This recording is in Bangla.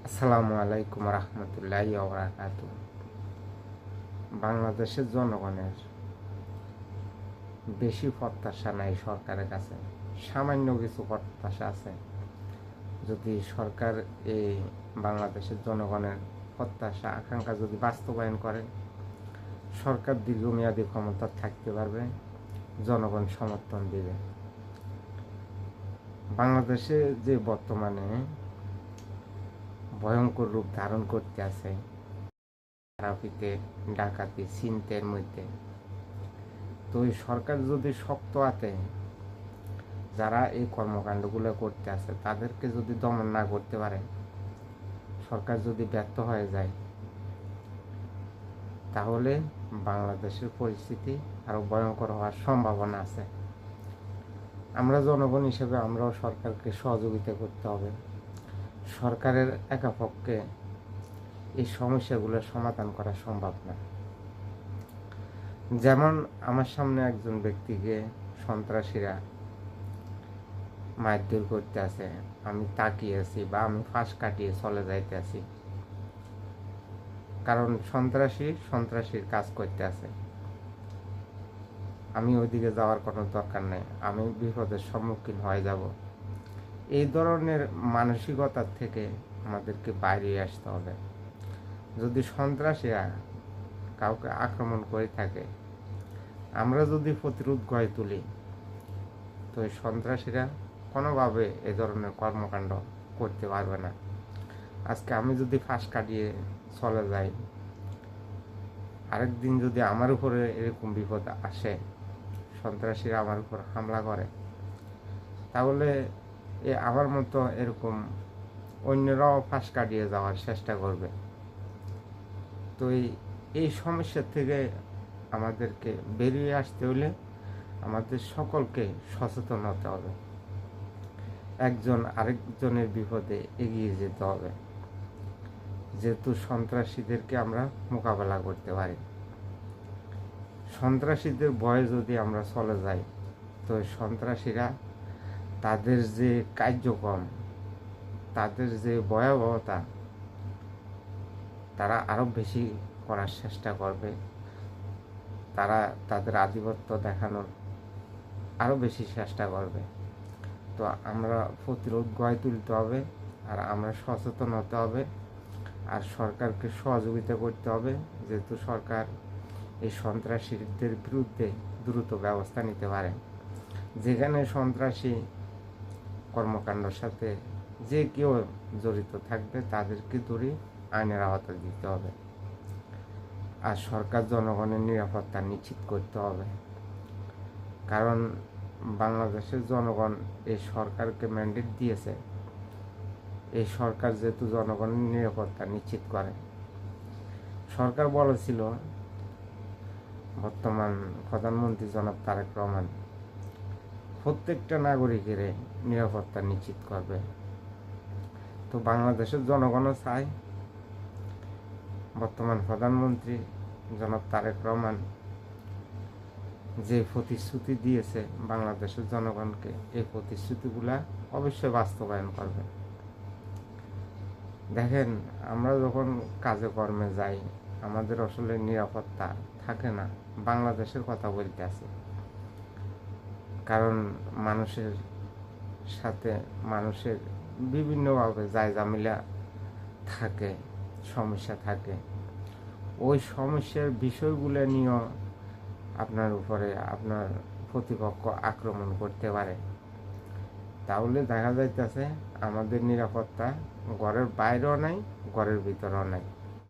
আসসালামু আলাইকুম রহমতুল্লাহি ওয়া বারাকাতুহু। বাংলাদেশের জনগণের বেশি প্রত্যাশা নাই সরকারের কাছে, সামান্য কিছু প্রত্যাশা আছে। যদি সরকার এই বাংলাদেশের জনগণের প্রত্যাশা আকাঙ্ক্ষা যদি বাস্তবায়ন করে, সরকার দীর্ঘমেয়াদী ক্ষমতা থাকতে পারবে, জনগণ সমর্থন দিবে। বাংলাদেশে যে বর্তমানে ভয়ঙ্কর রূপ ধারণ করতে আছে, রাফিতে ডাকাতি ছিনতাইয়ের মধ্যে, তো এই সরকার যদি শক্ত হাতে যারা এই কর্মকাণ্ডগুলো করতে আছে তাদেরকে যদি দমন না করতে পারে, সরকার যদি ব্যর্থ হয়ে যায়, তাহলে বাংলাদেশের পরিস্থিতি আরও ভয়ঙ্কর হওয়ার সম্ভাবনা আছে। আমরা জনগণ হিসেবে আমরাও সরকারকে সহযোগিতা করতে হবে। সরকারের একা পক্ষে এই সমস্যাগুলো সমাধান করা সম্ভব না। যেমন আমার সামনে একজন ব্যক্তিকে সন্ত্রাসীরা মারধর করতে আছে, আমি তাকিয়ে আছি বা আমি ফাঁস কাটিয়ে চলে যাইতে আছি, কারণ সন্ত্রাসীর কাজ করতে আছে। আমি ওইদিকে যাওয়ার কোনো দরকার নেই, আমি বিপদের সম্মুখীন হয়ে যাব। এই ধরনের মানসিকতার থেকে আমাদেরকে বাইরে আসতে হবে। যদি সন্ত্রাসীরা কাউকে আক্রমণ করে থাকে, আমরা যদি প্রতিরোধ গড়ে তুলি, তো এই সন্ত্রাসীরা কোনোভাবে এ ধরনের কর্মকাণ্ড করতে পারবে না। আজকে আমি যদি ফাঁস কাটিয়ে চলে যাই, আরেকদিন যদি আমার উপরে এরকম বিপদ আসে, সন্ত্রাসীরা আমার উপর হামলা করে, তাহলে আমার মতো এরকম অন্যরাও ফাঁস কাটিয়ে যাওয়ার চেষ্টা করবে। তো এই সমস্যা থেকে আমাদেরকে বেরিয়ে আসতে হলে আমাদের সকলকে সচেতন হতে হবে, একজন আরেকজনের বিপদে এগিয়ে যেতে হবে। যেহেতু সন্ত্রাসীদেরকে আমরা মোকাবেলা করতে পারি, সন্ত্রাসীদের ভয়ে যদি আমরা চলে যাই, তো সন্ত্রাসীরা তাদের যে কার্যক্রম, তাদের যে ভয়াবহতা, তারা আরও বেশি করার চেষ্টা করবে। তারা তাদের আধিপত্য দেখানোর আরও বেশি চেষ্টা করবে। তো আমরা প্রতিরোধ গড়ে তুলতে হবে, আর আমরা সচেতন হতে হবে, আর সরকারকে সহযোগিতা করতে হবে। যেহেতু সরকার এই সন্ত্রাসীদের বিরুদ্ধে দ্রুত ব্যবস্থা নিতে পারে, যেখানে সন্ত্রাসী কর্মকাণ্ডের সাথে যে কেউ জড়িত থাকবে তাদেরকে ধরে আইনের আওতায় দিতে হবে। আর সরকার জনগণের নিরাপত্তা নিশ্চিত করতে হবে, কারণ বাংলাদেশের জনগণ এই সরকারকে ম্যান্ডেট দিয়েছে। এই সরকার যেহেতু জনগণের নিরাপত্তা নিশ্চিত করে, সরকার বলেছিল, বর্তমান প্রধানমন্ত্রী জনাব তারেক রহমান প্রত্যেকটা নাগরিকের নিরাপত্তা নিশ্চিত করবে। তো বাংলাদেশের জনগণও চায় বর্তমান প্রধানমন্ত্রী জনাব তারেক রহমান যে প্রতিশ্রুতি দিয়েছে বাংলাদেশের জনগণকে, এই প্রতিশ্রুতিগুলা অবশ্যই বাস্তবায়ন করবে। দেখেন, আমরা যখন কাজে কর্মে যাই, আমাদের আসলে নিরাপত্তা থাকে না। বাংলাদেশের কথা বলতে আছে, কারণ মানুষের সাথে মানুষের বিভিন্নভাবে জায়জামিলা থাকে, সমস্যা থাকে। ওই সমস্যার বিষয়গুলো নিয়েও আপনার উপরে আপনার প্রতিপক্ষ আক্রমণ করতে পারে। তাহলে দেখা যাইতেছে আমাদের নিরাপত্তা ঘরের বাইরেও নাই, ঘরের ভিতরেও নাই।